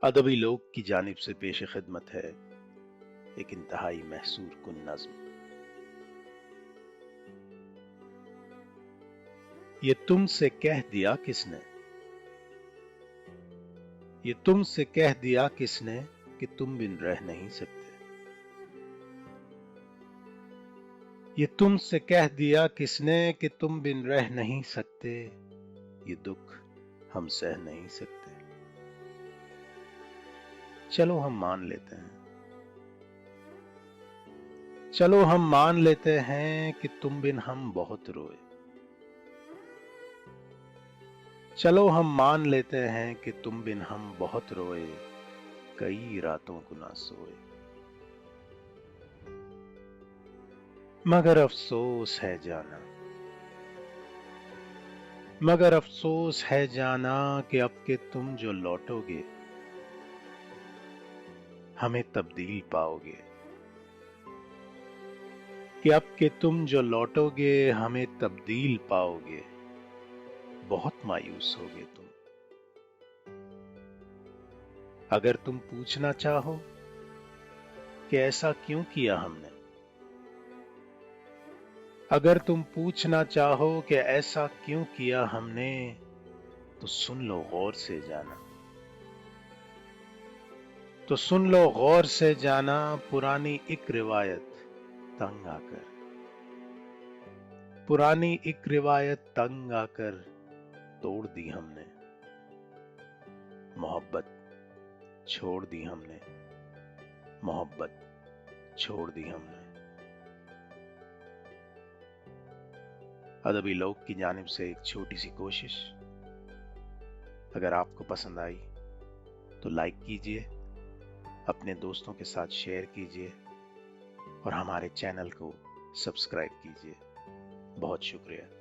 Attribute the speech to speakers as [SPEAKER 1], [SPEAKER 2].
[SPEAKER 1] अदबी लोग की जानिब से पेश खिदमत है एक इंतहाई महसूर कुन नज्म। ये तुमसे कह दिया किसने, ये तुमसे कह दिया किसने कि तुम बिन रह नहीं सकते। ये तुमसे कह दिया किसने कि तुम बिन रह नहीं सकते। ये दुख हम सह नहीं सकते। चलो हम मान लेते हैं, चलो हम मान लेते हैं कि तुम बिन हम बहुत रोए। चलो हम मान लेते हैं कि तुम बिन हम बहुत रोए, कई रातों को ना सोए। मगर अफसोस है जाना, मगर अफसोस है जाना कि अब के तुम जो लौटोगे हमें तब्दील पाओगे। कि अब के तुम जो लौटोगे हमें तब्दील पाओगे। बहुत मायूस होगे तुम। अगर तुम पूछना चाहो कि ऐसा क्यों किया हमने, अगर तुम पूछना चाहो कि ऐसा क्यों किया हमने, तो सुन लो गौर से जाना, तो सुन लो गौर से जाना पुरानी एक रिवायत तंग आकर, पुरानी एक रिवायत तंग आकर तोड़ दी हमने। मोहब्बत छोड़ दी हमने, मोहब्बत छोड़ दी हमने। अदबी लोग की जानिब से एक छोटी सी कोशिश। अगर आपको पसंद आई तो लाइक कीजिए, अपने दोस्तों के साथ शेयर कीजिए और हमारे चैनल को सब्सक्राइब कीजिए। बहुत शुक्रिया।